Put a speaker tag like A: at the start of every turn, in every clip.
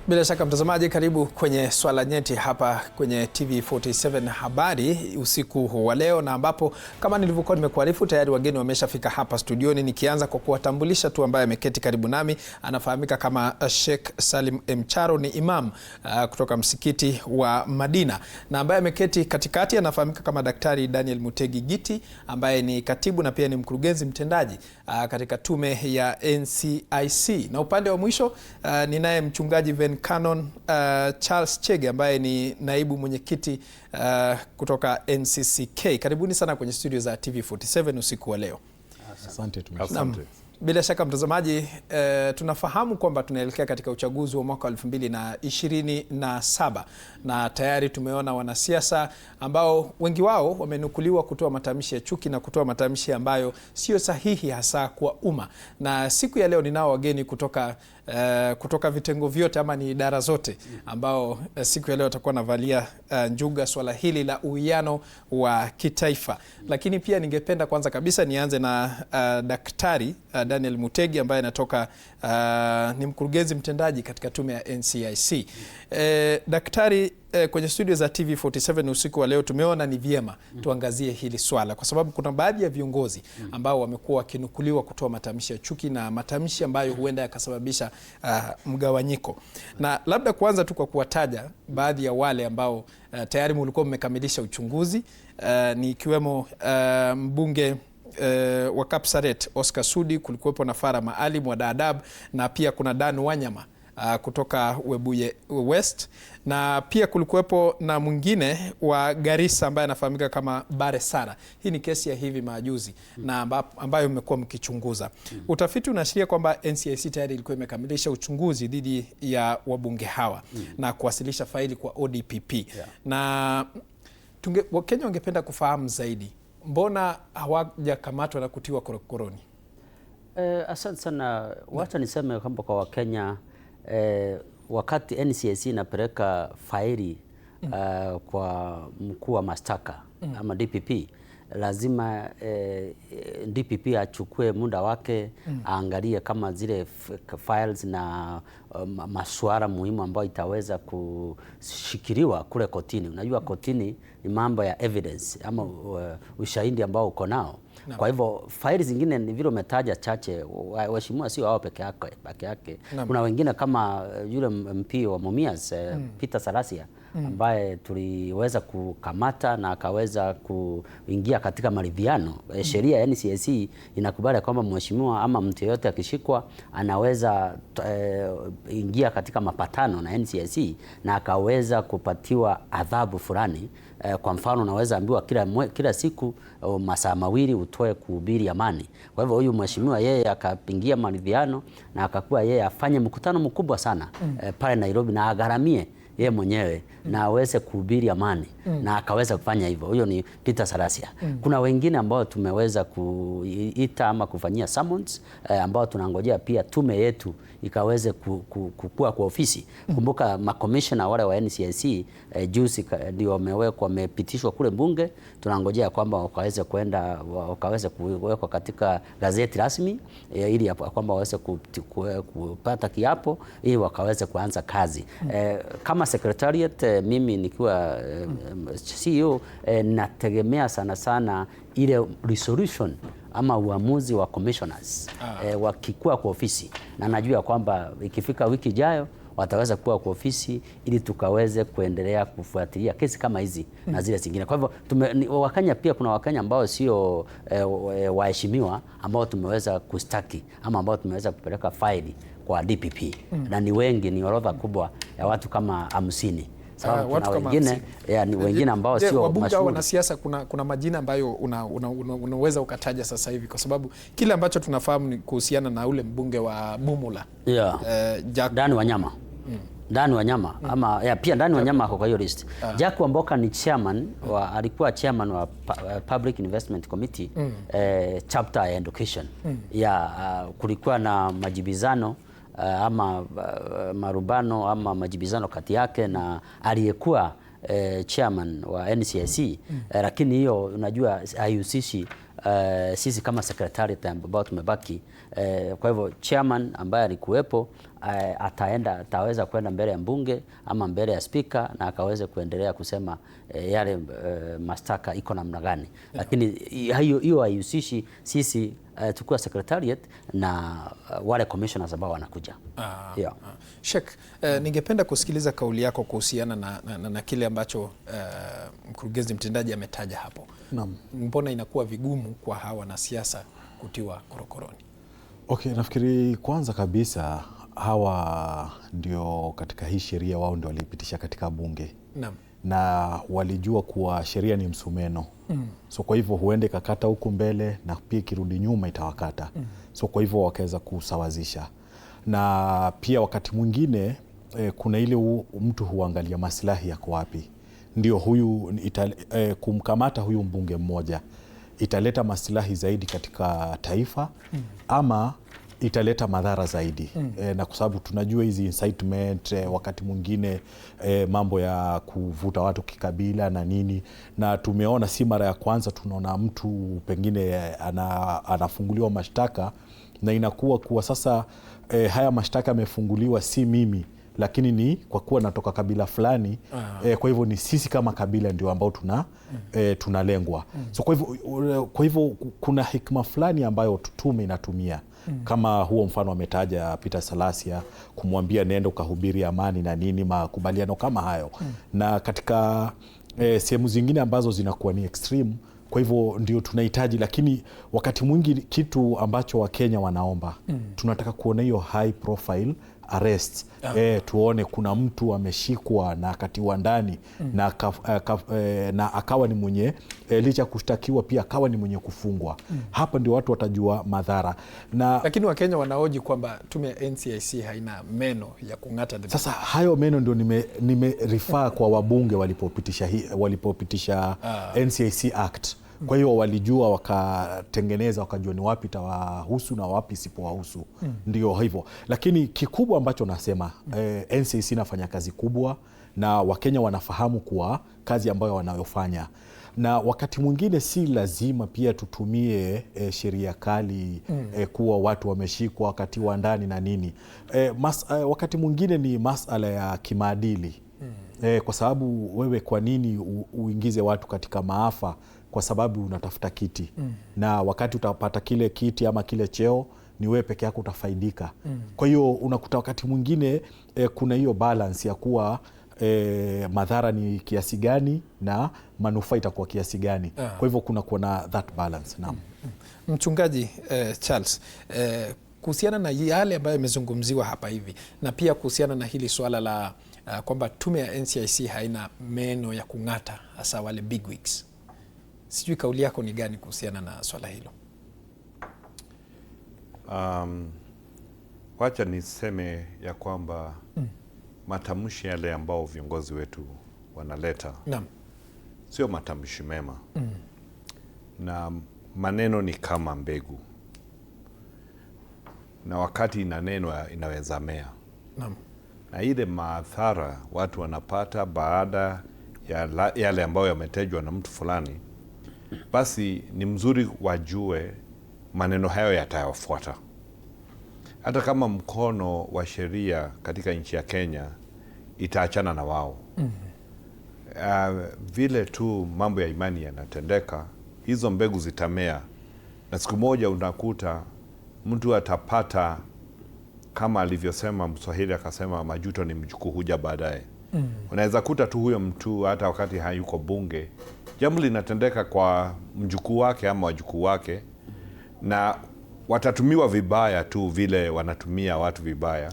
A: Bila shaka mtazamaji, karibu kwenye swala nyeti hapa kwenye TV47 habari usiku wa leo, na ambapo kama nilivyokuwa nimekuarifu tayari wageni wameshafika hapa studioni. Nikianza kwa kuwatambulisha tu ambaye ameketi karibu nami, anafahamika kama Sheikh Salim Mcharo, ni imam kutoka msikiti wa Madina, na ambaye ameketi katikati anafahamika kama Daktari Daniel Mutegi Giti, ambaye ni katibu na pia ni mkurugenzi mtendaji katika tume ya NCIC, na upande wa mwisho ninaye mchungaji Canon Charles Chege ambaye ni naibu mwenyekiti kutoka NCCK. Karibuni sana kwenye studio za TV47 usiku wa leo.
B: Asante.
A: Bila shaka mtazamaji, tunafahamu kwamba tunaelekea katika uchaguzi wa mwaka 2027 na tayari tumeona wanasiasa ambao wengi wao wamenukuliwa kutoa matamshi ya chuki na kutoa matamshi ambayo sio sahihi hasa kwa umma. Na siku ya leo ninao wageni kutoka vitengo vyote ama ni idara zote ambao siku ya leo watakuwa navalia njuga swala hili la uwiano wa kitaifa. Lakini pia ningependa kwanza kabisa nianze na Daktari Daniel Mutegi ambaye anatoka ni mkurugenzi mtendaji katika tume ya NCIC. Daktari, kwenye studio za TV47 usiku wa leo tumeona ni vyema tuangazie hili swala, kwa sababu kuna baadhi ya viongozi ambao wamekuwa wakinukuliwa kutoa matamshi ya chuki na matamshi ambayo huenda yakasababisha mgawanyiko. Na labda kuanza tu kwa kuwataja baadhi ya wale ambao tayari mlikuwa mmekamilisha uchunguzi, ni ikiwemo mbunge wa Kapsaret Oscar Sudi, kulikuwepo na Farah Maalim wa Dadaab, na pia kuna Dan Wanyama kutoka Webuye West, na pia kulikuwepo na mwingine wa Garissa ambaye anafahamika kama Bare Sara. Hii ni kesi ya hivi majuzi na ambayo mmekuwa mkichunguza. Utafiti unaashiria kwamba NCIC tayari ilikuwa imekamilisha uchunguzi dhidi ya wabunge hawa na kuwasilisha faili kwa ODPP. Na Wakenya wangependa kufahamu zaidi, mbona hawajakamatwa na kutiwa korokoroni?
C: Asante sana. Wacha niseme kwamba kwa Wakenya, wakati NCIC inapeleka faili kwa mkuu wa mashtaka ama DPP, lazima DPP achukue muda wake, aangalie kama zile files na masuala muhimu ambayo itaweza kushikiliwa kule kotini. Unajua kotini ni mambo ya evidence ama ushahidi ambao uko nao. Kwa hivyo faili zingine ni vile umetaja chache, waheshimiwa sio hao peke yake. Kuna wengine kama yule MP wa Mumias Peter Salasia ambaye tuliweza kukamata na akaweza kuingia katika maridhiano. Sheria ya NCIC inakubali kwamba mheshimiwa ama mtu yeyote akishikwa anaweza ingia katika mapatano na NCIC na akaweza kupatiwa adhabu fulani. Kwa mfano unaweza ambiwa kila siku masaa mawili utoe kuhubiri amani. Kwa hivyo huyu mheshimiwa yeye akapingia maridhiano na akakuwa yeye afanye mkutano mkubwa sana pale Nairobi na agharamie yeye mwenyewe na aweze kuhubiri amani na akaweza kufanya hivyo. Huyo ni Peter Salasia. Kuna wengine ambao tumeweza kuita ama kufanyia summons ambao tunangojea pia tume yetu ikaweze kukua kwa ofisi. Kumbuka makomishona wale wa NCIC juzi ndio wamepitishwa kule bunge. Tunangojea kwamba wakaweze kuwekwa katika gazeti rasmi ili kwamba waweze kupata kiapo ili wakaweze kuanza kazi. Kama secretariat, mimi nikiwa CEO nategemea sana ile resolution ama uamuzi wa commissioners wakikuwa kwa ofisi, na najua kwamba ikifika wiki ijayo wataweza kuwa kwa ofisi ili tukaweze kuendelea kufuatilia kesi kama hizi na zile zingine. Kwa hivyo Wakenya pia kuna Wakenya ambao sio waheshimiwa ambao tumeweza kustaki ama ambao tumeweza kupeleka faili kwa DPP na ni wengi, ni orodha kubwa ya watu kama 50. Sababu kuna wengine ambao sio
A: wabunge au wanasiasa. Kuna majina ambayo unaweza ukataja sasa hivi, kwa sababu kile ambacho tunafahamu ni kuhusiana na ule mbunge wa Bumula
C: Dan Wanyama. Dan Wanyama ama pia Dan Wanyama ako kwa hiyo list. Jack Wamboka ni chairman alikuwa chairman wa Public Investment Committee chapter ya education. Kulikuwa na majibizano ama marubano ama majibizano kati yake na aliyekuwa chairman wa NCIC, lakini hiyo unajua haihusishi sisi kama secretariat ambao tumebaki. Kwa hivyo chairman ambaye alikuwepo ataweza kwenda mbele ya mbunge ama mbele ya spika na akaweze kuendelea kusema yale mashtaka iko namna gani. Lakini hiyo haihusishi sisi tukiwa secretariat na wale commissioners ambao wanakuja.
A: Sheikh, ningependa kusikiliza kauli yako kuhusiana na kile ambacho mkurugenzi mtendaji ametaja hapo.
B: Naam.
A: Mbona inakuwa vigumu kwa hawa wanasiasa kutiwa korokoroni?
B: Okay, nafikiri kwanza kabisa hawa ndio katika hii sheria wao ndio walipitisha katika bunge.
A: Naam.
B: Na walijua kuwa sheria ni msumeno. So kwa hivyo huende ikakata huku mbele na pia ikirudi nyuma itawakata. So kwa hivyo wakaweza kusawazisha. Na pia wakati mwingine kuna ile mtu huangalia maslahi yako wapi. Ndio huyu kumkamata huyu mbunge mmoja italeta maslahi zaidi katika taifa ama italeta madhara zaidi. Na kwa sababu tunajua hizi incitement wakati mwingine mambo ya kuvuta watu kikabila na nini, na tumeona si mara ya kwanza tunaona mtu pengine anafunguliwa mashtaka na inakuwa kuwa sasa haya mashtaka yamefunguliwa si mimi, lakini ni kwa kuwa natoka kabila fulani. Kwa hivyo ni sisi kama kabila ndio ambao tunalengwa. So kwa hivyo kuna hikma fulani ambayo tume inatumia, kama huo mfano ametaja Peter Salasya kumwambia nenda ukahubiri amani na nini, makubaliano kama hayo. Na katika sehemu zingine ambazo zinakuwa ni extreme, kwa hivyo ndio tunahitaji, lakini wakati mwingi kitu ambacho Wakenya wanaomba, tunataka kuona hiyo high profile arrest. Tuone kuna mtu ameshikwa na akatiwa ndani na akawa ni mwenye licha kushtakiwa pia akawa ni mwenye kufungwa. Hapa ndio watu watajua madhara.
A: Lakini Wakenya wanaoji kwamba tume ya NCIC haina meno ya kung'ata.
B: Sasa hayo meno ndio nimerifaa kwa wabunge walipopitisha NCIC Act. Kwa hiyo walijua, wakatengeneza, wakajua ni wapi itawahusu na wapi isipowahusu. Ndio hivyo. Lakini kikubwa ambacho nasema NCIC inafanya kazi kubwa na Wakenya wanafahamu kuwa kazi ambayo wanayofanya. Na wakati mwingine si lazima pia tutumie sheria kali kuwa watu wameshikwa wakati wa ndani na nini. Wakati mwingine ni masala ya kimaadili. Kwa sababu wewe kwa nini uingize watu katika maafa kwa sababu unatafuta kiti. Na wakati utapata kile kiti ama kile cheo ni wewe peke yako utafaidika. Kwa hiyo unakuta wakati mwingine kuna hiyo balance ya kuwa madhara ni kiasi gani na manufaa itakuwa kiasi gani. Kwa hivyo kuna na that balance. Naam.
A: Mchungaji Charles, kuhusiana na yale ambayo yamezungumziwa hapa hivi na pia kuhusiana na hili swala la kwamba tume ya NCIC haina meno ya kung'ata, hasa wale bigwigs, sijui kauli yako ni gani kuhusiana na swala hilo?
D: Wacha niseme ya kwamba matamshi yale ambao viongozi wetu wanaleta,
A: naam,
D: sio matamshi mema. Na maneno ni kama mbegu, na wakati inanenwa inaweza mea.
A: Naam.
D: Na ile madhara watu wanapata baada ya yale ambayo yametejwa na mtu fulani, basi ni mzuri wajue maneno hayo yatayafuata. Hata kama mkono wa sheria katika nchi ya Kenya itaachana na wao. Vile tu mambo ya imani yanatendeka, hizo mbegu zitamea. Na siku moja unakuta mtu atapata, kama alivyosema Mswahili akasema, majuto ni mjukuu huja baadaye. Unaweza kuta tu huyo mtu hata wakati hayuko bunge, jambo linatendeka kwa mjukuu wake ama wajukuu wake, na watatumiwa vibaya tu vile wanatumia watu vibaya.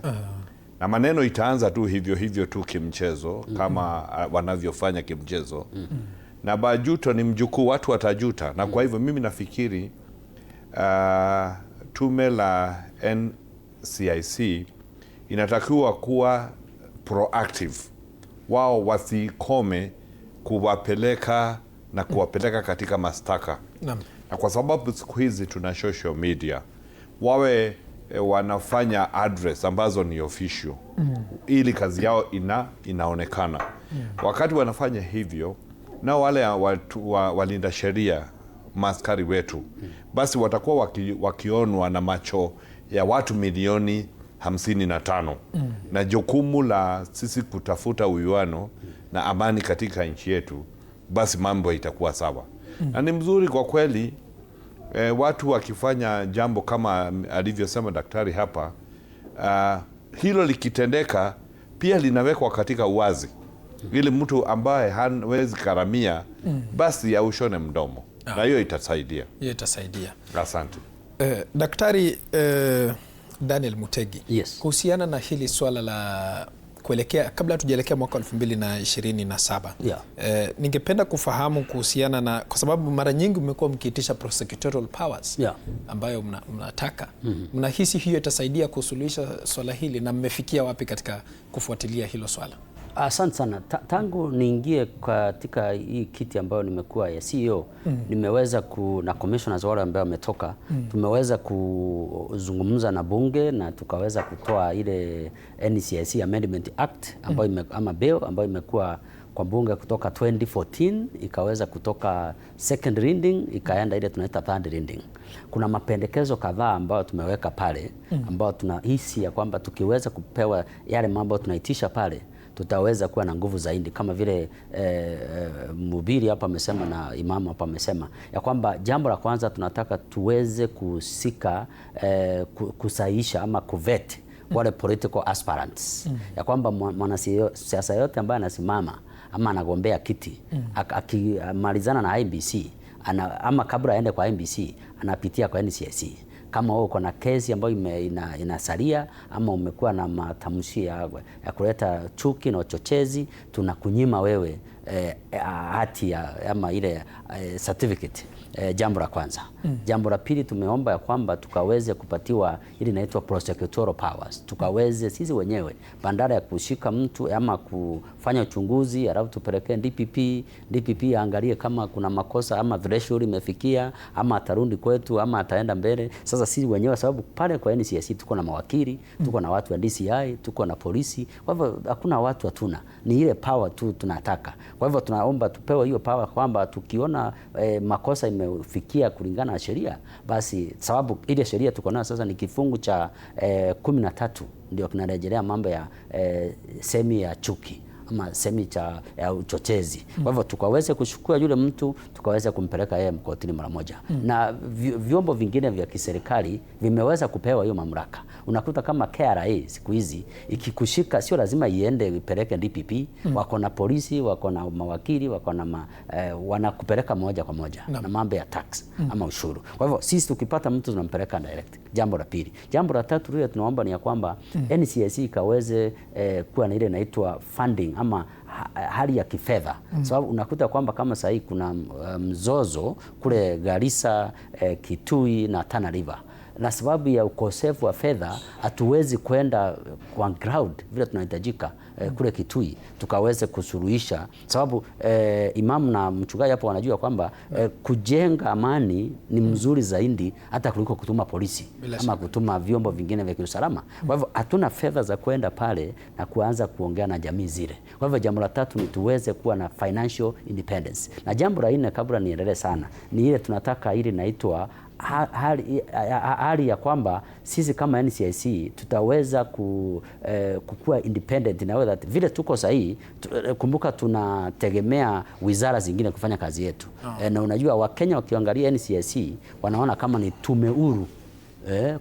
D: Na maneno itaanza tu hivyo tu kimchezo, kama wanavyofanya kimchezo. Na majuto ni mjukuu, watu watajuta. Na kwa hivyo mimi nafikiri tume la NCIC inatakiwa kuwa proactive. Wao wasikome kuwapeleka katika mashtaka. Na kwa sababu siku hizi tuna social media, wawe wanafanya address ambazo ni official, ili kazi yao inaonekana. Wakati wanafanya hivyo, na wale walinda sheria, maaskari wetu, basi watakuwa wakionwa na macho ya watu milioni 55 na jukumu la sisi kutafuta uwiano na amani katika nchi yetu, basi mambo itakuwa sawa. Na ni mzuri kwa kweli watu wakifanya jambo kama alivyosema daktari hapa, hilo likitendeka pia linawekwa katika uwazi, ili mtu ambaye hawezi karamia basi aushone mdomo, na hiyo itasaidia. Asante.
A: Daktari Daniel Mutegi,
C: Yes.
A: kuhusiana na hili swala la kuelekea, kabla tujaelekea mwaka 2027, ningependa kufahamu kuhusiana na, kwa sababu mara nyingi mmekuwa mkiitisha prosecutorial powers ambayo mnataka, mnahisi hiyo itasaidia kusuluhisha swala hili, na mmefikia wapi katika kufuatilia hilo swala?
C: Asante sana. Tangu niingie katika hii kiti ambayo nimekuwa ya CEO, nimeweza na commissioners wale ambao wametoka, tumeweza kuzungumza na bunge na tukaweza kutoa ile NCIC Amendment Act ambayo ama bill ambayo imekuwa kwa bunge kutoka 2014, ikaweza kutoka second reading ikaenda ile tunaita third reading. Kuna mapendekezo kadhaa ambayo tumeweka pale ambayo tunahisi ya kwamba tukiweza kupewa yale mambo tunaitisha pale, tutaweza kuwa na nguvu zaidi, kama vile mhubiri hapa amesema na imamu hapa amesema ya kwamba jambo la kwanza tunataka tuweze kusika kusaisha ama kuvet wale political aspirants, ya kwamba mwanasiasa yote ambaye anasimama ama anagombea kiti akimalizana na IEBC ama kabla aende kwa IEBC anapitia kwa NCIC. Kama wewe uko na kesi ambayo inasalia ama umekuwa na matamshi ya kuleta chuki na uchochezi, tunakunyima wewe hati ama ile certificate. Jambo la kwanza. Jambo la pili, tumeomba ya kwamba tukaweze kupatiwa ili inaitwa prosecutorial powers. Tukaweze sisi wenyewe bandara ya kushika mtu ama kufanya uchunguzi alafu tupelekee DPP aangalie kama kuna makosa ama threshold imefikia ama atarudi kwetu ama ataenda mbele. Sasa sisi wenyewe, sababu pale kwa NCIC tuko na mawakili, tuko na watu wa DCI, tuko na polisi. Kwa hivyo hakuna watu hatuna. Ni ile power tu tunataka. Kwa hivyo tunaomba tupewe hiyo power kwamba tukiona makosa imefikia kulingana na sheria, basi sababu ile sheria tuko nayo sasa ni kifungu cha 13 ndio kinarejelea mambo ya semi ya chuki ama semi ya uchochezi. Kwa hivyo tukaweze kuchukua yule mtu tukaweze kumpeleka yeye mkotini mara moja. Na vyombo vingine vya kiserikali vimeweza kupewa hiyo mamlaka. Unakuta kama KRA siku hizi ikikushika sio lazima iende ipeleke DPP, wako na polisi, wako na mawakili, wako na wanakupeleka moja kwa moja na mambo ya tax ama ushuru. Kwa hivyo sisi tukipata mtu tunampeleka direct. Jambo la pili. Jambo la tatu lile tunaomba ni ya kwamba NCIC ikaweze kuwa na ile inaitwa funding ama hali ya kifedha. Sababu unakuta kwamba kama sasa kuna mzozo kule Garissa, Kitui na Tana River, na sababu ya ukosefu wa fedha hatuwezi kwenda kwa ground vile tunahitajika kule Kitui tukaweze kusuluhisha, sababu imamu na mchungaji hapo wanajua kwamba kujenga amani ni mzuri zaidi hata kuliko kutuma polisi ama kutuma vyombo vingine vya kiusalama. Kwa hivyo hatuna fedha za kwenda pale na kuanza kuongea na jamii zile. Kwa hivyo jambo la tatu ni tuweze kuwa na financial independence. Na jambo la nne, kabla niendelee sana, ni ile tunataka ile inaitwa hali ya kwamba sisi kama NCIC tutaweza kukua independent na that vile tuko sahihi. Kumbuka tunategemea wizara zingine kufanya kazi yetu. Na unajua Wakenya wakiangalia NCIC wanaona kama ni tume huru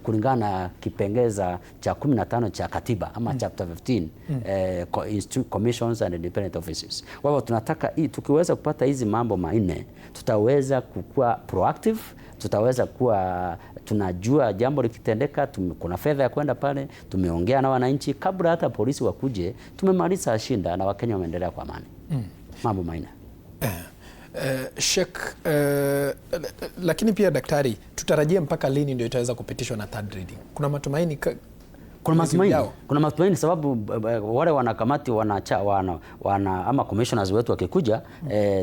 C: kulingana na kipengeza cha 15 cha katiba ama chapter 15 commissions and independent offices. Kwa hivyo tunataka tukiweza kupata hizi mambo manne tutaweza kukua proactive, tutaweza kuwa tunajua jambo likitendeka, kuna fedha ya kwenda pale, tumeongea na wananchi kabla hata polisi wakuje, tumemaliza shinda na Wakenya wameendelea kwa amani. Mambo manne.
A: Sheikh, lakini pia daktari, tutarajia mpaka lini ndio itaweza kupitishwa na third reading? Kuna matumaini?
C: Kuna matumaini sababu wale wanakamati ama commissioners wetu wakikuja,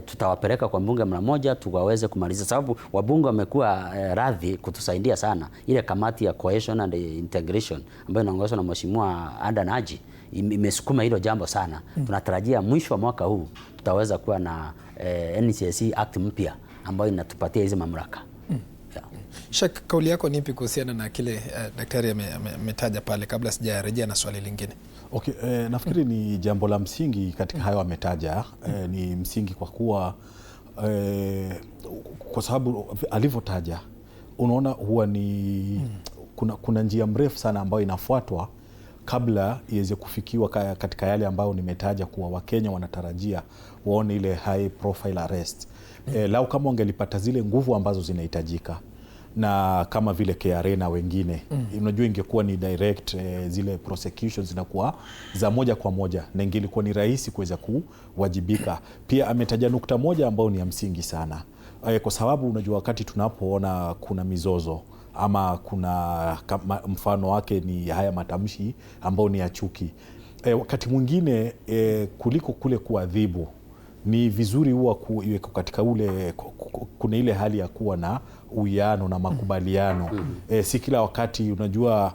C: tutawapeleka kwa mbunge mara moja tukaweze kumaliza, sababu wabunge wamekuwa radhi kutusaidia sana. Ile kamati ya cohesion and integration ambayo inaongozwa na Mheshimiwa Adan Haji imesukuma hilo jambo sana. Tunatarajia mwisho wa mwaka huu tutaweza kuwa na NCIC Act mpya ambayo inatupatia hizi mamlaka.
A: Shek, kauli yako ni ipi kuhusiana na kile daktari ametaja pale, kabla sijarejea na swali lingine?
B: Okay, nafikiri ni jambo la msingi katika hayo ametaja. Ni msingi kwa kuwa kwa sababu alivyotaja, unaona huwa ni kuna njia mrefu sana ambayo inafuatwa kabla iweze kufikiwa katika yale ambayo nimetaja kuwa Wakenya wanatarajia waone ile high profile arrest. Lau kama wangelipata zile nguvu ambazo zinahitajika na kama vile KRA na wengine, unajua ingekuwa ni direct, zile prosecutions zinakuwa za moja kwa moja na ingekuwa ni rahisi kuweza kuwajibika. Pia ametaja nukta moja ambayo ni ya msingi sana, kwa sababu unajua wakati tunapoona kuna mizozo ama kuna mfano wake ni haya matamshi ambayo ni ya chuki, wakati mwingine kuliko kule kuadhibu, ni vizuri huwa iweko katika kuna ile hali ya kuwa na uwiano na makubaliano. Si kila wakati unajua,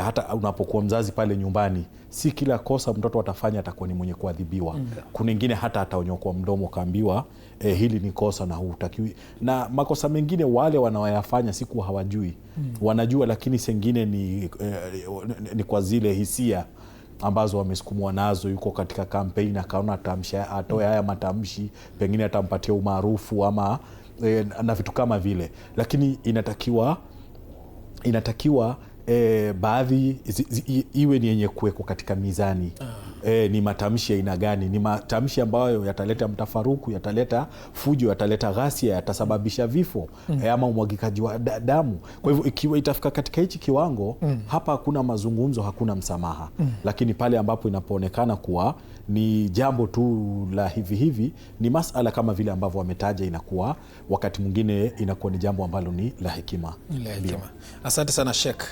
B: hata unapokuwa mzazi pale nyumbani, si kila kosa mtoto atafanya atakuwa ni mwenye kuadhibiwa. Kuna wengine hata ataonyokwa mdomo kaambiwa hili ni kosa na hutakiwi. Na makosa mengine wale wanaoyafanya siku hawajui, wanajua, lakini sengine ni kwa zile hisia ambazo wamesukumwa nazo. Yuko katika kampeni akaona atoe haya matamshi, pengine atampatia umaarufu ama na vitu kama vile, lakini inatakiwa baadhi iwe ni yenye kuwekwa katika mizani. Ni matamshi ya aina gani? Ni matamshi ambayo yataleta mtafaruku, yataleta fujo, yataleta ghasia, yatasababisha vifo ama umwagikaji wa damu. Kwa hivyo ikiwa itafika katika hichi kiwango, hapa hakuna mazungumzo, hakuna msamaha. Lakini pale ambapo inapoonekana kuwa ni jambo tu la hivi, ni masala kama vile ambavyo wametaja, inakuwa wakati mwingine inakuwa ni jambo ambalo ni la hekima.
A: Asante sana Sheikh.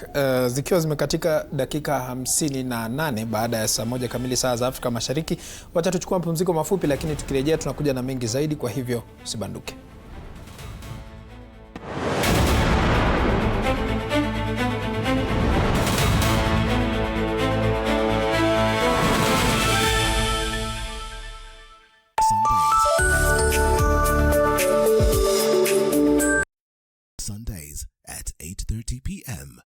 A: Zikiwa zimekatika dakika 58 baada ya saa 1 kamili saa za Afrika Mashariki, wacha tuchukua mapumziko mafupi, lakini tukirejea tunakuja na mengi zaidi, kwa hivyo usibanduke.
E: Sundays at 8:30 p.m.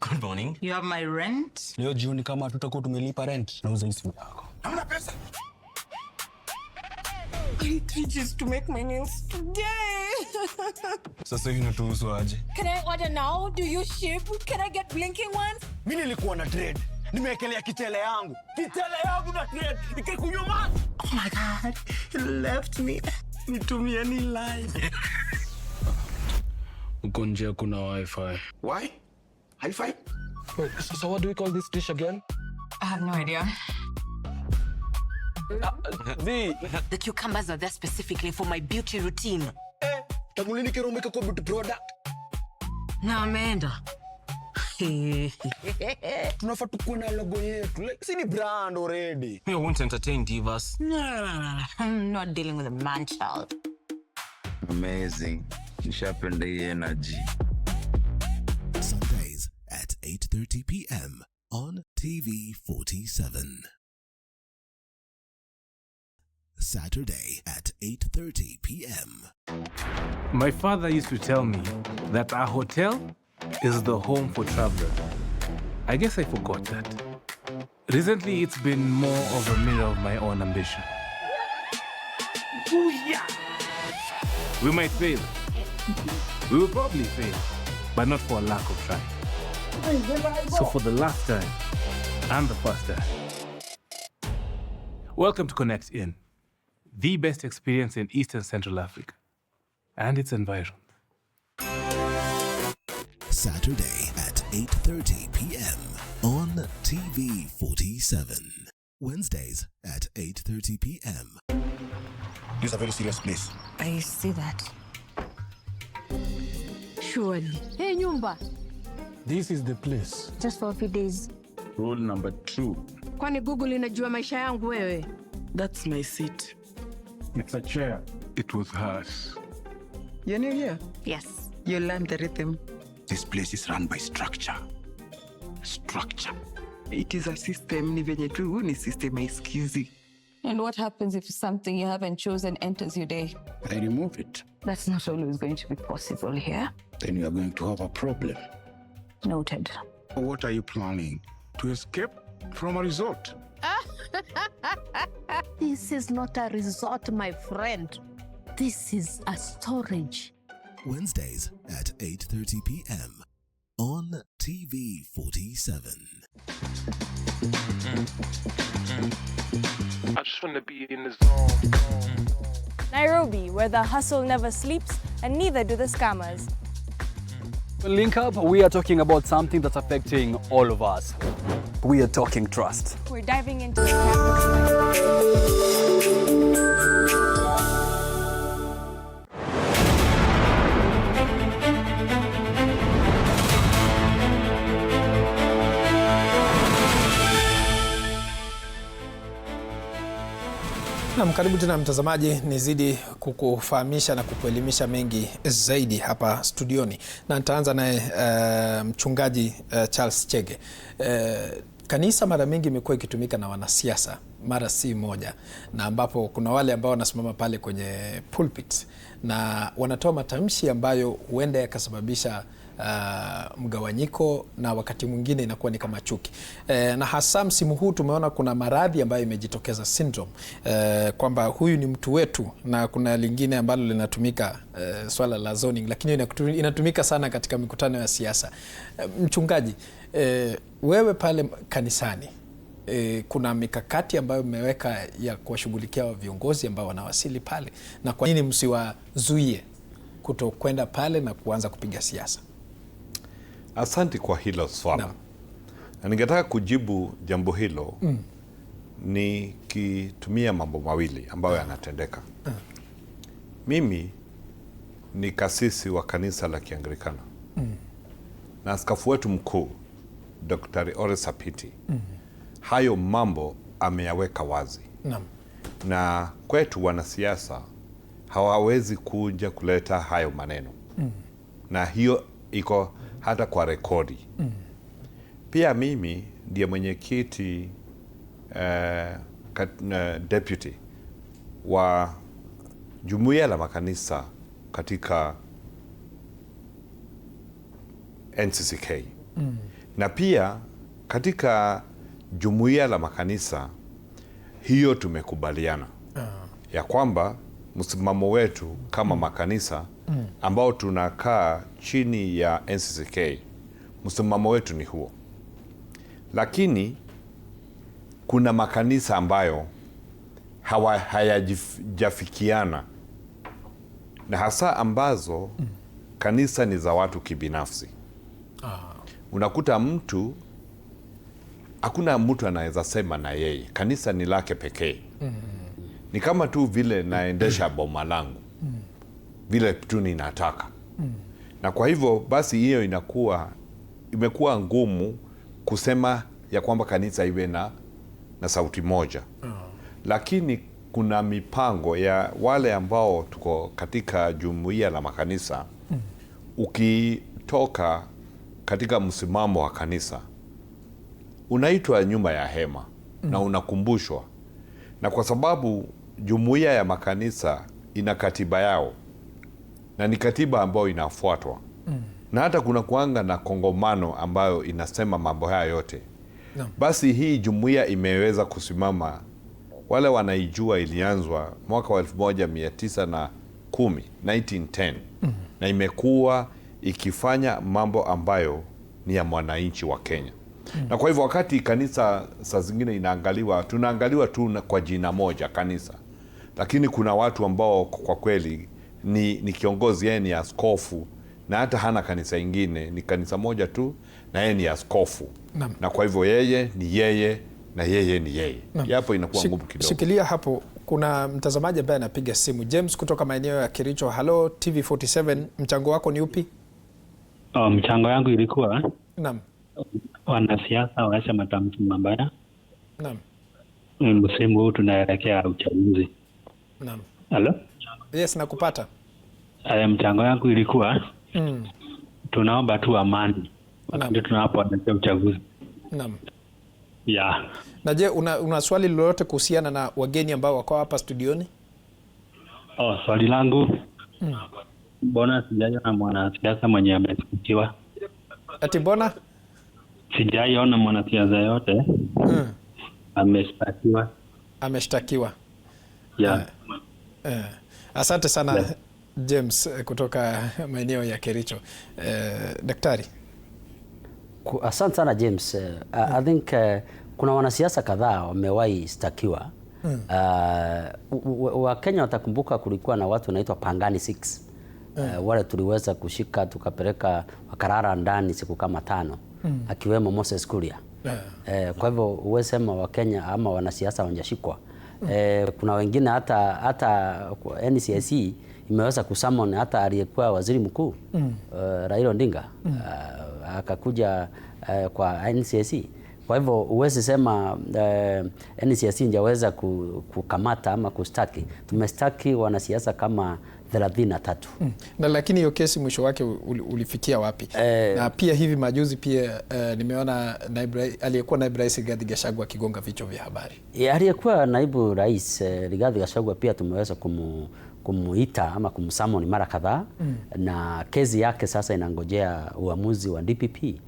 F: Good morning.
G: You have my rent?
F: Leo jioni kama tutakuwa tumelipa rent, nauza hii simu yako.
E: Hamna pesa.
G: I need 3 G's to make my nails today.
F: Sasa hivi natuhusu aje?
G: Can I order now? Do you ship? Can I get blinking ones?
F: Mimi nilikuwa na trade. Nimewekelea kitele yangu. Kitele yangu na trade. Ikikunyuma.
G: Oh my God. He left me.
F: Nitumie ni line. Uko nje kuna wifi.
E: Why? Hi-fi?
F: So what do we call this dish again?
G: I have no idea.
H: The cucumbers are there specifically for my beauty routine.
F: Tangu lini kero umeka kwa beauty product?
H: Na ameenda.
F: Tunafaa tukuwe na logo yetu. Like, si ni brand already.
H: You won't entertain divas. No. I'm not dealing with a man child.
I: Amazing. Nishapenda hii energy.
E: Sundays at 8:30 p.m. on TV 47. Saturday at 8:30 p.m.
J: My father used to tell me that our hotel is the home for travelers. I guess I forgot that. Recently, it's been more of a mirror of my own ambition. Booyah! We might fail. We will probably fail, but not for a lack of trying. So for the last time, and the first time, welcome to Connect In, the best experience in Eastern Central Africa and its environs.
E: Saturday at 8:30 p.m. on TV 47. Wednesdays at 8:30 p.m.
I: This is a very serious place.
G: I see that.
K: Surely. Hey, Nyumba.
F: This is the place.
K: Just for a few days.
I: Rule number 2.
K: Kwani Google inajua maisha yangu wewe?
G: That's my seat.
J: It's a chair. It was hers.
G: You're new here?
K: Yes.
G: You learned the rhythm.
I: This place is run by structure. Structure.
G: It is a system. Ni venye tu ni system haisikizi.
K: And what happens if something you haven't chosen enters your day?
I: I remove it.
G: That's not always going to be possible here.
I: Then you are going to have a problem.
G: Noted.
I: What are you planning? To escape from a resort?
K: This is not a resort, my friend. This is a storage.
E: Wednesdays at 8:30 p.m. on TV47.
J: I just want to be in the zone.
L: Nairobi, where the hustle never sleeps and neither do the scammers.
M: Link Up, we are talking about something that's affecting all of us. We are talking trust.
L: We're diving into the campus.
A: Na karibu tena mtazamaji, nizidi kukufahamisha na kukuelimisha mengi zaidi hapa studioni. Na nitaanza naye mchungaji Charles Chege. Kanisa mara mingi imekuwa ikitumika na wanasiasa mara si moja, na ambapo kuna wale ambao wanasimama pale kwenye pulpit na wanatoa matamshi ambayo huenda yakasababisha mgawanyiko na wakati mwingine inakuwa ni kama chuki. Na hasa msimu huu tumeona kuna maradhi ambayo imejitokeza syndrome, kwamba huyu ni mtu wetu, na kuna lingine ambalo linatumika swala la zoning, lakini inatumika sana katika mikutano ya siasa. Mchungaji, wewe pale kanisani, kuna mikakati ambayo mmeweka ya kuwashughulikia viongozi ambao wanawasili pale, na kwa nini msiwazuie kutokwenda pale na kuanza kupiga siasa?
D: Asante kwa hilo swala. Na ningetaka kujibu jambo hilo nikitumia mambo mawili ambayo yanatendeka. Mimi ni kasisi wa kanisa la Kianglikana. Na askofu wetu mkuu Dr. Ole Sapiti hayo mambo ameyaweka wazi. Na kwetu wanasiasa hawawezi kuja kuleta hayo maneno. Na hiyo iko hata kwa rekodi. Pia mimi ndiye mwenyekiti deputy wa jumuiya la makanisa katika NCCK. Na pia katika jumuiya la makanisa hiyo tumekubaliana ya kwamba msimamo wetu kama makanisa ambao tunakaa chini ya NCCK, msimamo wetu ni huo. Lakini kuna makanisa ambayo hayajafikiana, na hasa ambazo kanisa ni za watu kibinafsi. Unakuta mtu, hakuna mtu anaweza sema na yeye, kanisa ni lake pekee. Ni kama tu vile naendesha boma langu vile tu ninataka. Na kwa hivyo basi hiyo imekuwa ngumu kusema ya kwamba kanisa iwe na sauti moja. Lakini kuna mipango ya wale ambao tuko katika jumuiya la makanisa. Ukitoka katika msimamo wa kanisa, unaitwa nyuma ya hema na unakumbushwa. Na kwa sababu jumuiya ya makanisa ina katiba yao, na ni katiba ambayo inafuatwa. Na hata kuna kuanga na kongomano ambayo inasema mambo haya yote. Basi hii jumuiya imeweza kusimama. Wale wanaijua ilianzwa mwaka wa 1910, 1910. Na imekuwa ikifanya mambo ambayo ni ya mwananchi wa Kenya. Na kwa hivyo wakati kanisa saa zingine inaangaliwa, tunaangaliwa tu kwa jina moja kanisa. Lakini kuna watu ambao kwa kweli ni kiongozi, yeye ni askofu, na hata hana kanisa ingine, ni kanisa moja tu, na yeye ni askofu. Na kwa hivyo yeye ni yeye na yeye ni yeye. Hapo inakuwa ngumu kidogo.
A: Shikilia hapo, kuna mtazamaji ambaye anapiga simu. James kutoka maeneo ya Kericho. Hello TV47, mchango wako ni upi?
N: Mchango yangu ilikuwa
O: wanasiasa waache matamshi mabaya.
A: Naam.
O: Msimu huu tunaelekea uchaguzi.
A: Naam.
O: Halo?
A: Yes, nakupata.
O: Mchango yangu ilikuwa tunaomba tu amani wakati tunapoelekea uchaguzi.
A: Naam.
O: Yeah.
A: Na je, una swali lolote kuhusiana na wageni ambao wako hapa studioni?
O: Swali langu Mbona sijaiona mwanasiasa mwenye ameshtakiwa?
A: Ati mbona?
O: Sijaiona mwanasiasa yote ameshtakiwa.
A: Ameshtakiwa.
O: Yeah.
A: Asante sana James kutoka maeneo ya Kericho. Daktari.
C: Asante sana James. I think kuna wanasiasa kadhaa wamewahi stakiwa. Wakenya watakumbuka kulikuwa na watu wanaitwa Pangani 6. Wale tuliweza kushika tukapeleka wakarara ndani siku kama 5, akiwemo Moses Kuria. Kwa hivyo uweze sema Wakenya ama wanasiasa wanjashikwa. Kuna wengine hata NCIC imeweza kusummon hata aliyekuwa waziri mkuu Raila Odinga akakuja kwa NCIC. Kwa hivyo uweze sema NCIC injaweza kukamata ama kustaki. Tumestaki wanasiasa kama 33.
A: Na lakini hiyo kesi mwisho wake ulifikia wapi? Na pia hivi majuzi pia nimeona aliyekuwa naibu rais Rigathi Gachagua akigonga vichwa vya habari.
C: Aliyekuwa naibu rais Rigathi Gachagua pia tumeweza kumuita ama kumsummon mara kadhaa, na kesi yake sasa inangojea uamuzi wa DPP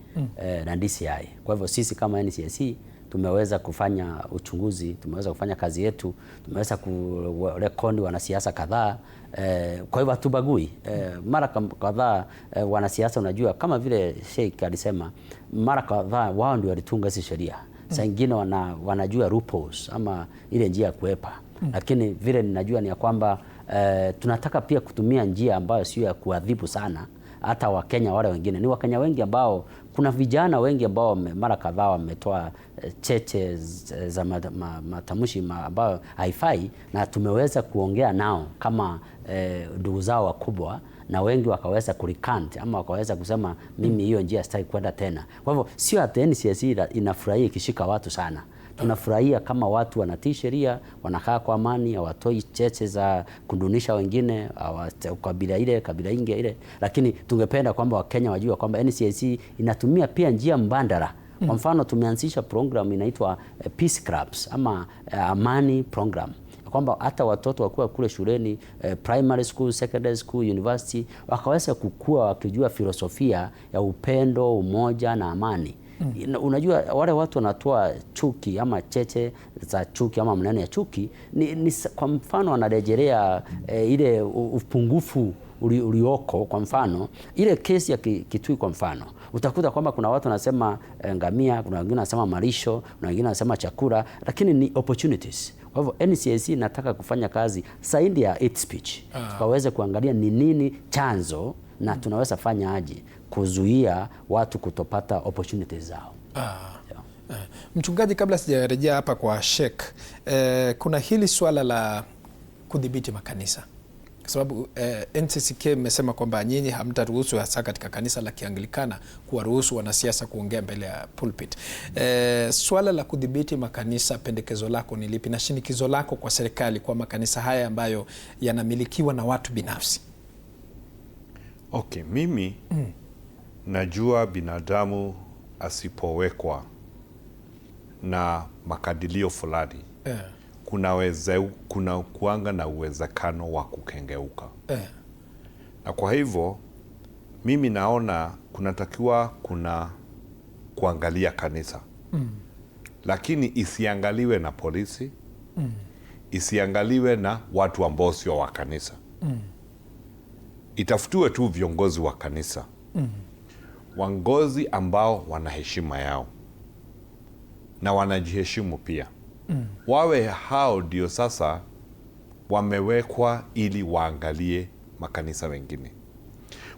C: na DCI. Kwa hivyo sisi kama NCIC tumeweza kufanya uchunguzi, tumeweza kufanya kazi yetu, tumeweza kurekodi wanasiasa kadhaa. Kwa hivyo hatubagui. Mara kadhaa wanasiasa, unajua kama vile Sheikh alisema, mara kadhaa wao ndio walitunga hizo sheria. Saa nyingine wanajua loopholes ama ile njia ya kuepa. Lakini vile ninajua ni ya kwamba tunataka pia kutumia njia ambayo sio ya kuadhibu sana hata Wakenya wale wengine. Ni Wakenya wengi ambao, kuna vijana wengi ambao mara kadhaa wametoa cheche za matamshi ambayo haifai, na tumeweza kuongea nao kama ndugu zao wakubwa, na wengi wakaweza kurecant ama wakaweza kusema mimi hiyo njia sitaki kwenda tena. Kwa hivyo sio hata NCIC inafurahia ikishika watu sana. Tunafurahia kama watu wanatii sheria, wanakaa kwa amani, hawatoi cheche za kundunisha wengine, kabila ile kabila inge ile. Lakini tungependa kwamba Wakenya wajue kwamba NCIC inatumia pia njia mbadala. Kwa mfano tumeanzisha program inaitwa Peace Clubs ama amani program, kwamba hata watoto wakiwa kule shuleni, primary school, secondary school, university, wakaweza kukua wakijua filosofia ya upendo, umoja na amani. Unajua wale watu wanatoa chuki ama cheche za chuki ama maneno ya chuki, kwa mfano wanarejelea ile upungufu ulioko. Kwa mfano ile kesi ya Kitui, kwa mfano utakuta kwamba kuna watu wanasema ngamia, kuna wengine wanasema malisho, kuna wengine wanasema chakula, lakini ni opportunities. Kwa hivyo NCIC nataka kufanya kazi zaidi ya hate speech. Tukaweze kuangalia ni nini chanzo na tunaweza fanya aje kuzuia watu kutopata opportunities zao.
A: Mchungaji, kabla sijarejea hapa kwa Sheikh, kuna hili swala la kudhibiti makanisa, kwa sababu NCCK imesema kwamba nyinyi hamtaruhusu hasa katika kanisa la Kianglikana kuwaruhusu wanasiasa kuongea mbele ya pulpit. Swala la kudhibiti makanisa, pendekezo lako ni lipi na shinikizo lako kwa serikali kwa makanisa haya ambayo yanamilikiwa na watu binafsi?
D: Okay, mimi najua binadamu asipowekwa na makadilio fulani kuna kuanga na uwezekano wa kukengeuka. Na kwa hivyo mimi naona kunatakiwa kuangalia kanisa, lakini isiangaliwe na polisi, isiangaliwe na watu ambao sio wa kanisa. Itafutiwe tu viongozi wa kanisa, wangozi ambao wana heshima yao na wanajiheshimu pia. Wawe hao ndio sasa wamewekwa ili waangalie makanisa mengine.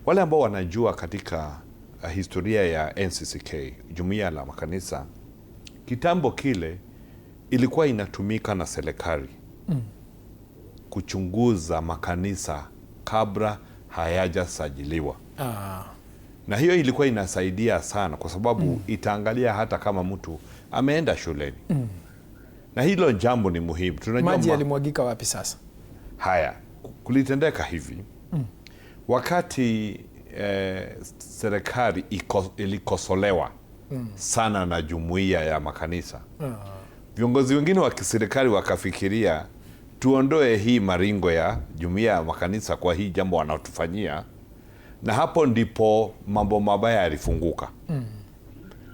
D: Wale ambao wanajua katika historia ya NCCK, Jumuiya la Makanisa, kitambo kile ilikuwa inatumika na serikali kuchunguza makanisa kabla hayajasajiliwa. Na hiyo ilikuwa inasaidia sana kwa sababu itaangalia hata kama mtu ameenda shuleni. Na hilo jambo ni muhimu. Tunajua
A: maji yalimwagika wapi sasa?
D: Haya, kulitendeka hivi. Wakati serikali ilikosolewa sana na Jumuiya ya Makanisa, viongozi wengine wa kiserikali wakafikiria tuondoe hii maringo ya jumuiya ya makanisa kwa hii jambo wanatufanyia, na hapo ndipo mambo mabaya yalifunguka.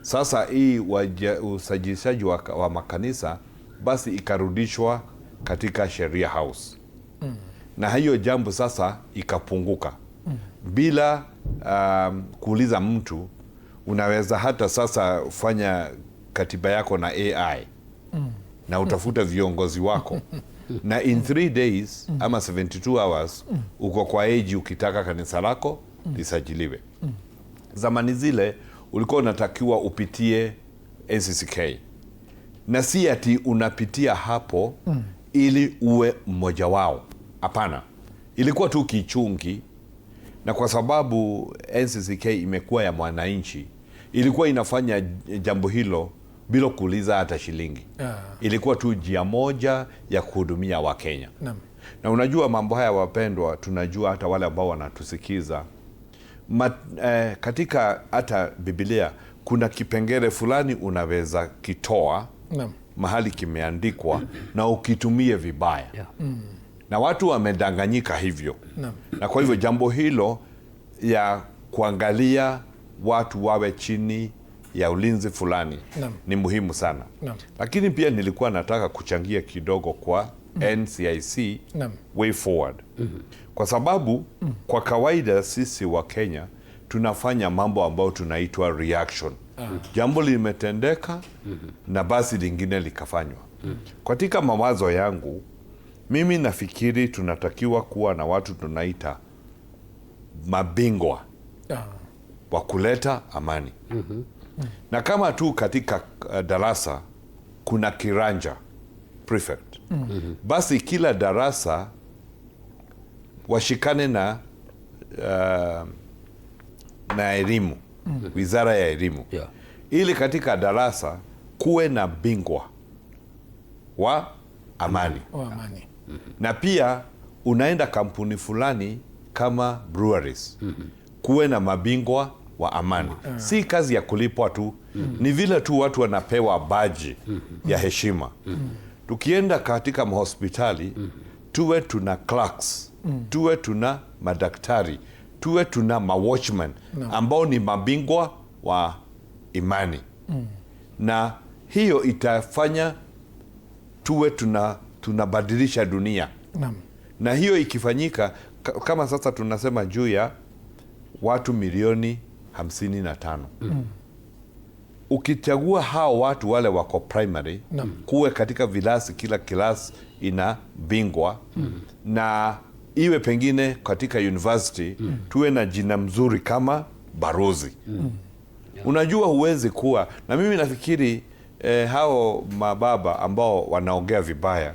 D: Sasa hii usajilishaji wa makanisa basi ikarudishwa katika Sheria House. Na hiyo jambo sasa ikapunguka. Bila kuuliza mtu, unaweza hata sasa fanya katiba yako na AI na utafuta viongozi wako na in 3 days ama 72 hours uko kwa age ukitaka kanisa lako lisajiliwe. Zamani zile ulikuwa unatakiwa upitie NCCK, na si ati unapitia hapo ili uwe mmoja wao. Hapana, ilikuwa tu kichungi, na kwa sababu NCCK imekuwa ya mwananchi, ilikuwa inafanya jambo hilo bila kuuliza hata shilingi. Ilikuwa tu njia moja ya kuhudumia Wakenya. Na unajua mambo haya, wapendwa, tunajua hata wale ambao wanatusikiza, katika hata Biblia kuna kipengele fulani unaweza kitoa mahali kimeandikwa na ukitumie vibaya. Na watu wamedanganyika hivyo. Na kwa hivyo jambo hilo ya kuangalia watu wawe chini ya ulinzi fulani ni muhimu sana. Lakini pia nilikuwa nataka kuchangia kidogo kwa NCIC way forward. Kwa sababu kwa kawaida sisi wa Kenya tunafanya mambo ambayo tunaitwa reaction. Jambo limetendeka na basi lingine likafanywa. Katika mawazo yangu, mimi nafikiri tunatakiwa kuwa na watu tunaita mabingwa wa kuleta amani. Na kama tu katika darasa kuna kiranja prefect, basi kila darasa washikane na elimu, wizara ya elimu, ili katika darasa kuwe na bingwa wa amani. Na pia unaenda kampuni fulani kama breweries, kuwe na mabingwa wa amani. Si kazi ya kulipwa tu, ni vile tu watu wanapewa baji ya heshima. Tukienda katika mahospitali, tuwe tuna clerks, tuwe tuna madaktari, tuwe tuna mawatchman ambao ni mabingwa wa imani. Na hiyo itafanya tuwe tunabadilisha dunia. Na hiyo ikifanyika, kama sasa tunasema juu ya watu milioni 55. Ukichagua hao watu wale wako primary, kuwe katika vilasi, kila kilasi ina bingwa, na iwe pengine katika university tuwe na jina mzuri kama barozi. Unajua huwezi kuwa, na mimi nafikiri hao mababa ambao wanaongea vibaya,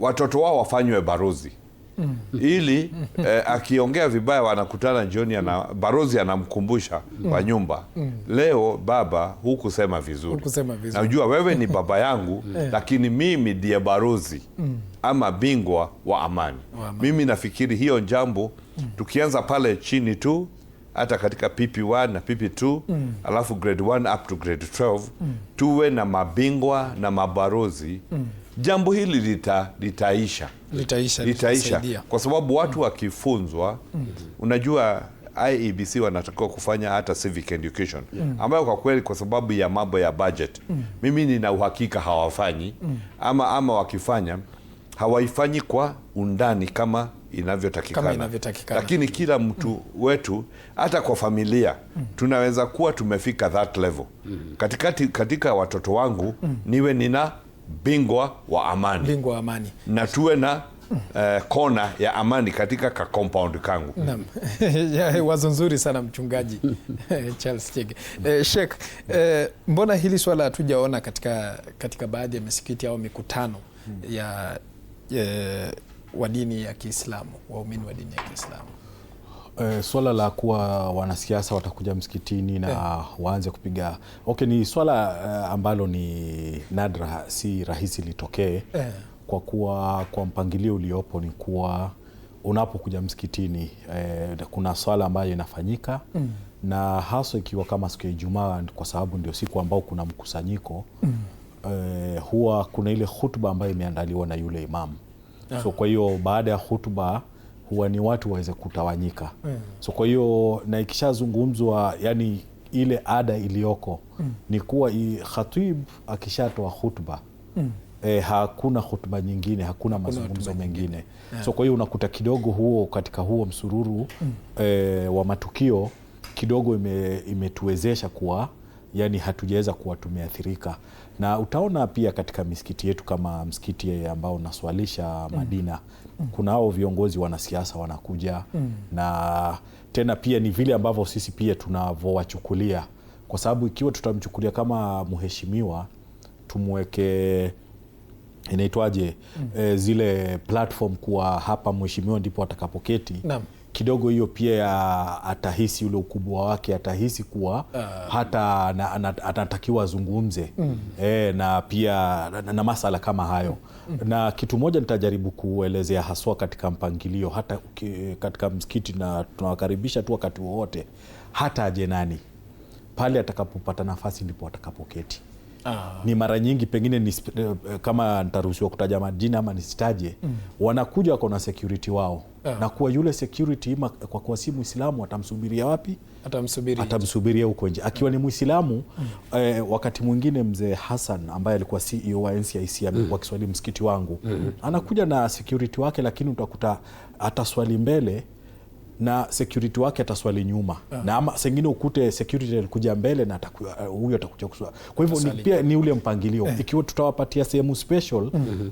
D: watoto wao wafanywe barozi. Ili akiongea vibaya wanakutana jioni, barozi anamkumbusha kwa nyumba, leo baba hukusema vizuri. Najua wewe ni baba yangu, lakini mimi ndiye barozi ama bingwa wa amani. Mimi nafikiri hiyo jambo tukianza pale chini tu, hata katika PP1 na PP2, alafu grade 1 up to grade 12, tuwe na mabingwa na mabarozi. Jambo hili litaisha kwa sababu watu wakifunzwa, unajua IEBC wanatakiwa kufanya hata civic education, ambayo kwa kweli kwa sababu ya mambo ya budget, mimi nina uhakika hawafanyi, ama wakifanya hawaifanyi kwa undani kama inavyotakikana. Lakini kila mtu wetu, hata kwa familia, tunaweza kuwa tumefika that level. Katika watoto wangu niwe nina bingwa wa amani, na tuwe na kona ya amani katika ka compound kangu.
A: Wazo nzuri sana mchungaji Charles Chege. Sheikh, mbona hili swala hatujaona katika baadhi ya misikiti au mikutano ya wa dini ya Kiislamu, waumini wa dini ya Kiislamu?
B: Swala la kuwa wanasiasa watakuja msikitini na waanze kupiga, ni swala ambalo ni nadra, si rahisi litokee. Kwa kuwa kwa mpangilio uliopo ni kuwa unapokuja msikitini kuna swala ambayo inafanyika, na hasa ikiwa kama siku ya Ijumaa, kwa sababu ndio siku ambao kuna mkusanyiko, huwa kuna ile hutuba ambayo imeandaliwa na yule imamu. So kwa hiyo baada ya hutuba huwa ni watu waweze kutawanyika. So kwa hiyo na ikishazungumzwa, yani ile ada iliyoko ni kuwa khatib akishatoa hutuba hakuna hutuba nyingine, hakuna mazungumzo mengine. So kwa hiyo unakuta kidogo huo katika huo msururu wa matukio kidogo imetuwezesha kuwa yani hatujaweza kuwa tumeathirika. Na utaona pia katika misikiti yetu kama msikiti ambao unaswalisha Madina, kuna hao viongozi wanasiasa wanakuja na tena pia ni vile ambavyo sisi pia tunavyowachukulia, kwa sababu ikiwa tutamchukulia kama mheshimiwa tumweke inaitwaje zile platform kuwa hapa mheshimiwa ndipo atakapoketi, kidogo hiyo pia atahisi ule ukubwa wake, atahisi kuwa hata anatakiwa azungumze na pia na masala kama hayo. Na kitu moja nitajaribu kuelezea haswa katika mpangilio, hata katika msikiti, na tunawakaribisha tu wakati wowote, hata aje nani pale atakapopata nafasi ndipo atakapoketi. Ni mara nyingi pengine kama nitaruhusiwa kutaja majina ama nisitaje, wanakuja wako na security wao, na kuwa yule security kwa kuwa si Muislamu atamsubiria wapi? Atamsubiria huko nje. Akiwa ni Muislamu wakati mwingine mzee Hassan ambaye alikuwa CEO wa NCIC amekuwa kiswali msikiti wangu, anakuja na security wake, lakini utakuta ataswali mbele na security wake ataswali nyuma. Na ama sengine ukute security alikuja mbele na huyo atakuja kuswali. Kwa hivyo pia ni ule mpangilio. Ikiwa tutawapatia sehemu special,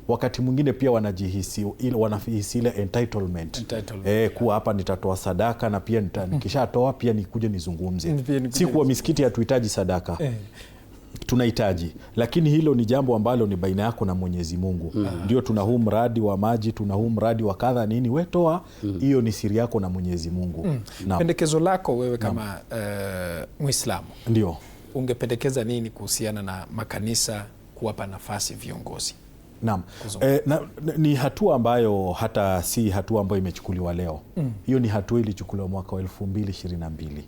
B: wakati mwingine pia wanajihisi ile entitlement. Kuwa hapa nitatoa sadaka na pia nikishatoa pia nikuje nizungumze. Si kuwa misikiti hatuhitaji sadaka. Tunahitaji, lakini hilo ni jambo ambalo ni baina yako na Mwenyezi Mungu. Ndio tuna huu mradi wa maji, tuna huu mradi wa kadha nini, wewe toa, hiyo ni siri yako na Mwenyezi Mungu.
A: Pendekezo lako wewe kama Muislamu,
B: ndio
A: ungependekeza nini kuhusiana na makanisa kuwapa nafasi viongozi?
B: Naam. Ni hatua ambayo hata si hatua ambayo imechukuliwa leo. Hiyo ni hatua ilichukuliwa mwaka wa 2022.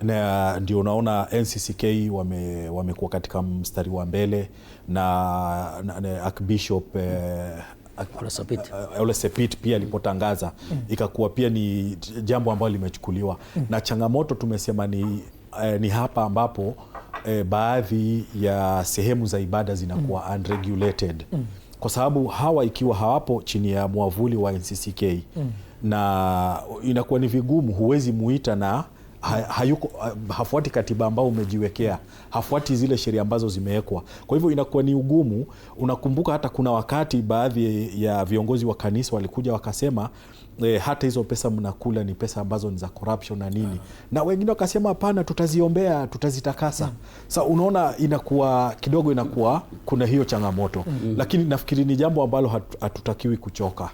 B: Na ndio unaona NCCK wamekuwa katika mstari wa mbele na Archbishop Ole Sepit pia alipotangaza ikakuwa pia ni jambo ambalo limechukuliwa. Na changamoto tumesema ni hapa ambapo baadhi ya sehemu za ibada zinakuwa unregulated, kwa sababu hawa ikiwa hawapo chini ya mwavuli wa NCCK na inakuwa ni vigumu, huwezi muita na hafuati katiba ambao umejiwekea, hafuati zile sheria ambazo zimewekwa. Kwa hivyo inakuwa ni ugumu. Unakumbuka hata kuna wakati baadhi ya viongozi wa kanisa walikuja wakasema hata hizo pesa mnakula ni pesa ambazo ni za corruption na nini. Na wengine wakasema hapana, tutaziombea, tutazitakasa. Sasa unaona inakuwa kidogo kuna hiyo changamoto. Lakini nafikiri ni jambo ambalo hatutakiwi kuchoka.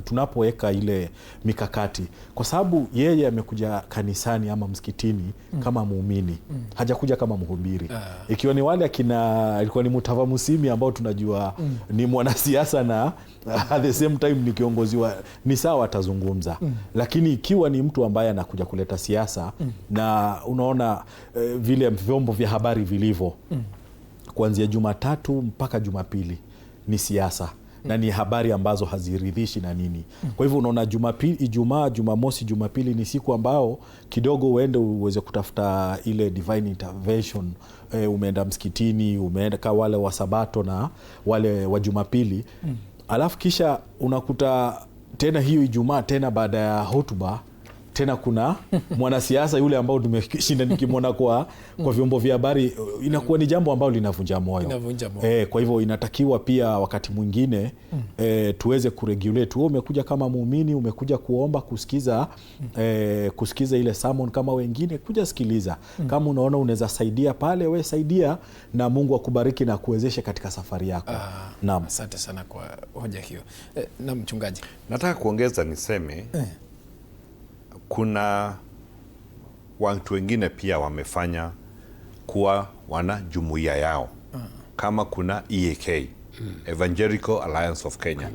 B: Tunapoweka ile mikakati, kwa sababu yeye amekuja kanisani ama msikitini kama muumini, hajakuja kama mhubiri. Ikiwa ni wale ilikuwa ni Mutava Musyimi ambao tunajua ni mwanasiasa na at the same time ni kiongozi ni sawa atazungumza. Lakini ikiwa ni mtu ambaye anakuja kuleta siasa, na unaona vile vyombo vya habari vilivyo, kuanzia Jumatatu mpaka Jumapili ni siasa na ni habari ambazo haziridhishi na nini. Kwa hivyo unaona Ijumaa, Jumamosi, Jumapili ni siku ambao kidogo uende uweze kutafuta ile divine intervention. Umeenda msikitini, umeenda kwa wale wa Sabato na wale wa Jumapili. Alafu kisha unakuta tena hiyo Ijumaa tena baada ya hotuba tena kuna mwanasiasa yule ambao tumeshinda nikimwona kwa vyombo vya habari. Inakuwa ni jambo ambalo linavunja moyo. Kwa hivyo inatakiwa pia wakati mwingine tuweze kuregulate. Wewe umekuja kama muumini, umekuja kuomba, kusikiza ile sermon kama wengine, kuja sikiliza. Kama unaona unaweza saidia pale, we saidia, na Mungu akubariki na kuwezeshe katika safari yako. Naam.
A: Asante sana kwa hoja hiyo. Na mchungaji,
D: nataka kuongeza niseme kuna watu wengine pia wamefanya kuwa wana jumuiya yao. Kama kuna EAK, Evangelical Alliance of Kenya.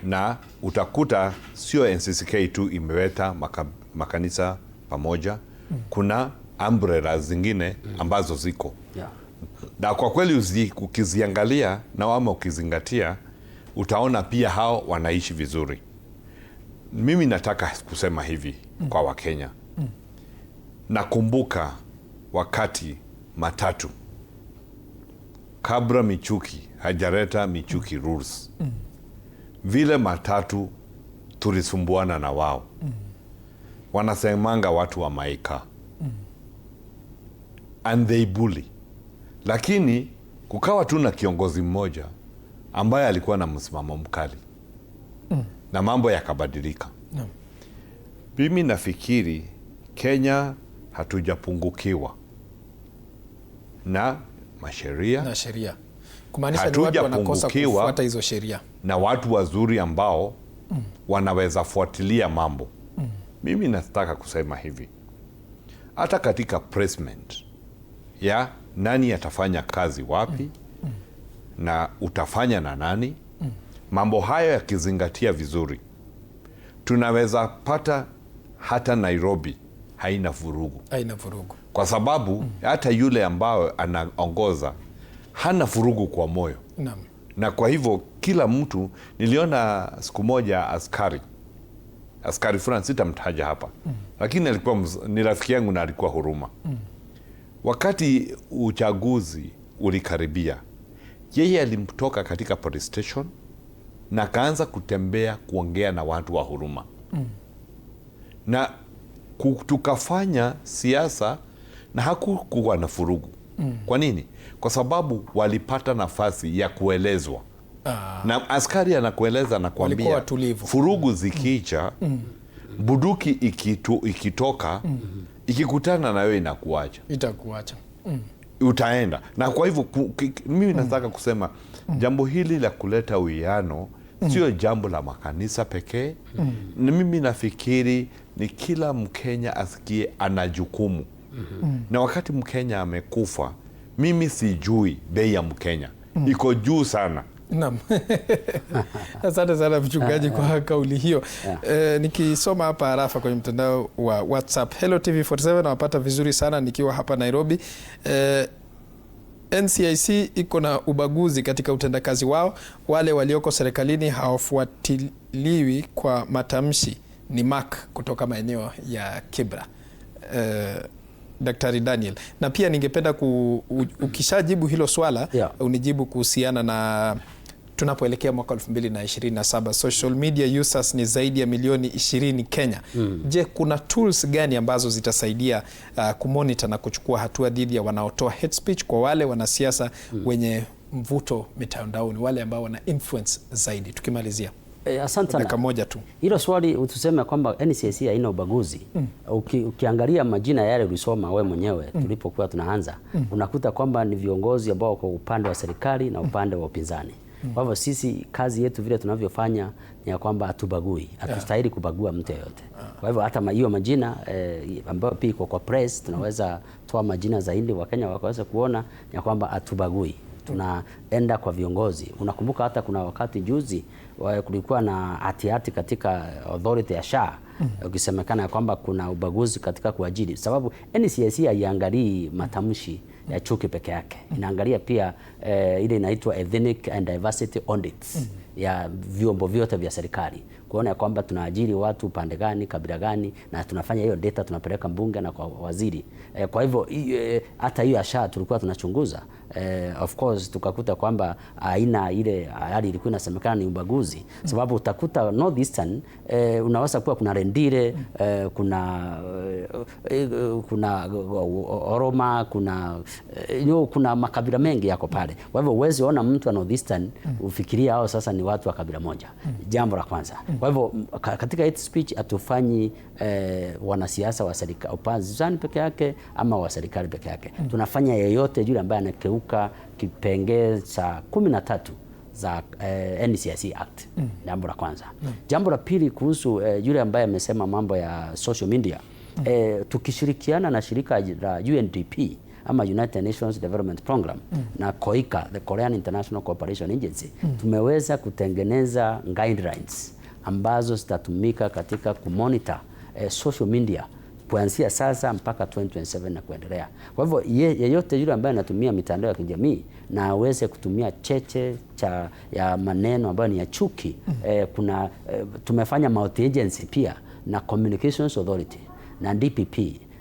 D: Na utakuta sio NCCK tu imeweta makanisa pamoja. Kuna umbrella zingine ambazo ziko. na kwa kweli ukiziangalia na ama ukizingatia, utaona pia hao wanaishi vizuri. Mimi nataka kusema hivi kwa Wakenya. Nakumbuka wakati matatu kabla Michuki hajareta Michuki rules, vile matatu tulisumbuana na wao. Wanasemanga watu wa maika and they bully, lakini kukawa tu na kiongozi mmoja ambaye alikuwa na msimamo mkali na mambo yakabadilika. Mimi nafikiri Kenya hatujapungukiwa na sheria,
A: kumaanisha ni watu wanakosa kufuata hizo sheria,
D: na watu wazuri ambao wanaweza fuatilia mambo. Mimi nataka kusema hivi, hata katika placement ya nani atafanya kazi wapi na utafanya na nani, mambo hayo yakizingatia vizuri, tunaweza pata hata Nairobi haina vurugu. Kwa sababu hata yule ambao anaongoza hana vurugu kwa moyo. Na kwa hivyo kila mtu, niliona siku moja askari fulani, sitamtaja hapa, lakini alikuwa ni rafiki yangu na alikuwa huruma. Wakati uchaguzi ulikaribia, yeye alimtoka katika police station na kaanza kutembea kuongea na watu wa huruma. Na tukafanya siasa na hakukuwa na furugu. Kwa nini? Kwa sababu walipata nafasi ya kuelezwa. Na askari anakueleza na kuambia furugu zikicha, buduki ikitoka, ikikutana na wewe
A: itakuacha.
D: Utaenda. Na kwa hivyo mimi nataka kusema jambo hili la kuleta uwiano sio jambo la makanisa pekee. Mimi nafikiri ni kila Mkenya asikie ana jukumu. Na wakati Mkenya amekufa, mimi sijui bei ya Mkenya iko juu sana.
A: Naam. Asante sana mchungaji kwa kauli hiyo. Nikisoma hapa arafa kwenye mtandao wa WhatsApp, Hello TV 47 nawapata vizuri sana nikiwa hapa Nairobi. NCIC iko na ubaguzi katika utendakazi wao. Wale walioko serikalini hawafuatiliwi kwa matamshi. Ni Mark kutoka maeneo ya Kibra. Daktari Daniel. Na pia ningependa ukishajibu hilo swala, unijibu kuhusiana na tunapoelekea mwaka 2027. Social media users ni zaidi ya milioni 20 Kenya. Je, kuna tools gani ambazo zitasaidia kumonitor na kuchukua hatua dhidi ya wanaotoa hate speech kwa wale wanasiasa wenye mvuto mitandaoni, wale ambao wana influence zaidi? Tukimalizia.
C: Asante sana.
A: Dakika moja tu.
C: Hilo swali utuseme kwamba NCIC haina ubaguzi. Ukiangalia majina yale ulisoma wewe mwenyewe tulipokuwa tunaanza, unakuta kwamba ni viongozi ambao kwa upande wa serikali na upande wa upinzani. Kwa hivyo sisi kazi yetu vile tunavyofanya ni ya kwamba hatubagui, hatustahili kubagua mtu yeyote. Kwa hivyo hata hiyo majina ambayo pia kwa press tunaweza toa majina zaidi Wakenya wakaweza kuona ya kwamba hatubagui. Tunaenda kwa viongozi. Unakumbuka hata kuna wakati juzi kulikuwa na hati katika authority ya SHA ukisemekana kwamba kuna ubaguzi katika kuajiri, sababu NCIC haiangalii matamshi ya chuki peke yake. Inaangalia pia ile inaitwa ethnic and diversity audits ya vyombo vyote vya serikali, kuona kwamba tunaajiri watu pande gani, kabila gani, na tunafanya hiyo data tunapeleka mbunge na kwa waziri. Kwa hivyo hata hiyo SHA tulikuwa tunachunguza. Of course tukakuta kwamba aina ile hali ilikuwa inasemekana ni ubaguzi, sababu utakuta Northeastern unaweza kuwa kuna Rendile, kuna Oroma, kuna makabila mengi yako pale. Kwa hivyo uwezi ona mtu wa Northeastern ufikiria hao sasa ni watu wa kabila moja. Jambo la kwanza. Kwa hivyo katika hate speech hatufanyi wanasiasa wa serikali upinzani peke yake ama wa serikali peke yake. Tunafanya yeyote yule ambaye anakeuka kipengee cha 13 za NCIC Act. Jambo la kwanza. Jambo la pili kuhusu yule ambaye amesema mambo ya social media. Tukishirikiana na shirika la UNDP ama United Nations Development Program na COICA, the Korean International Cooperation Agency, tumeweza kutengeneza guidelines ambazo zitatumika katika kumonitor social media kuanzia sasa mpaka 2027 na kuendelea. Kwa hivyo yeyote yule ambaye anatumia mitandao ya kijamii na aweze kutumia cheche ya maneno ambayo ni ya chuki. Tumefanya multi agency pia na Communications Authority na DPP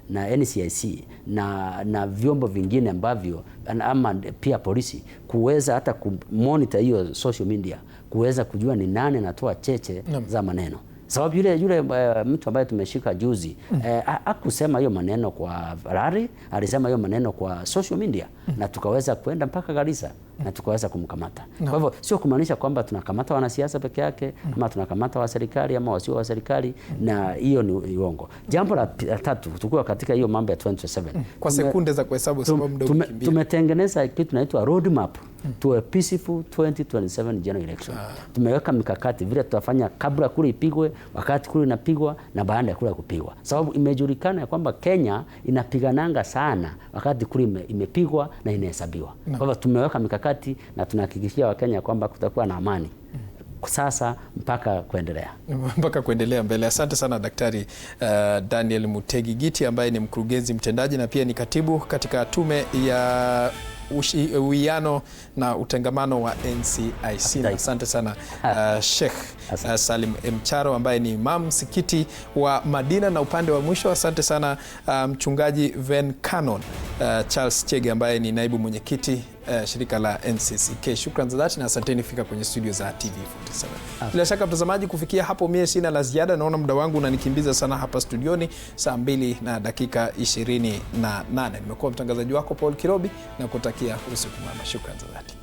C: na NCIC na vyombo vingine ambavyo ama pia polisi kuweza hata kumonitor hiyo social media, kuweza kujua ni nani anatoa cheche za maneno. Sababu yule mtu ambaye tumeshika juzi hakusema hiyo maneno kwa rari, alisema hiyo maneno kwa social media na tukaweza kwenda mpaka Garissa na tukaweza kumkamata. Kwa hivyo sio kumaanisha kwamba tunakamata wanasiasa peke yake ama tunakamata wa serikali ama wasio wa serikali, na hiyo ni uongo. Jambo la tatu, tukiwa katika hiyo mambo ya 2027.
A: Kwa sekunde za kuhesabu sababu muda umekimbia. Tumetengeneza
C: kitu tunaitwa roadmap to a peaceful 2027 general election. Tumeweka mikakati vile tutafanya kabla kule ipigwe, wakati kule inapigwa na baada ya kule kupigwa. Sababu imejulikana kwamba Kenya inapigananga sana wakati kule imepigwa na inahesabiwa. Kwa hivyo tumeweka mikakati na tunahakikishia Wakenya kwamba kutakuwa na amani sasa mpaka kuendelea mbele. Asante sana Daktari Daniel Mutegi Giti ambaye ni mkurugenzi mtendaji na pia ni katibu katika tume ya uwiano na utengamano wa NCIC. Asante sana Sheikh Salim Mcharo ambaye ni imam msikiti wa Madina, na upande wa mwisho asante sana mchungaji Ven Canon Charles Chege ambaye ni naibu mwenyekiti shirika la NCCK. Shukrani za dhati na asanteni fika kwenye studio za TV47. Bila shaka mtazamaji, kufikia hapo mie sina la ziada. Naona muda wangu unanikimbiza sana hapa studioni. Saa 2 na dakika 28. Nimekuwa mtangazaji wako Paul Kirobi na kutakia usiku mwema. Shukrani za dhati.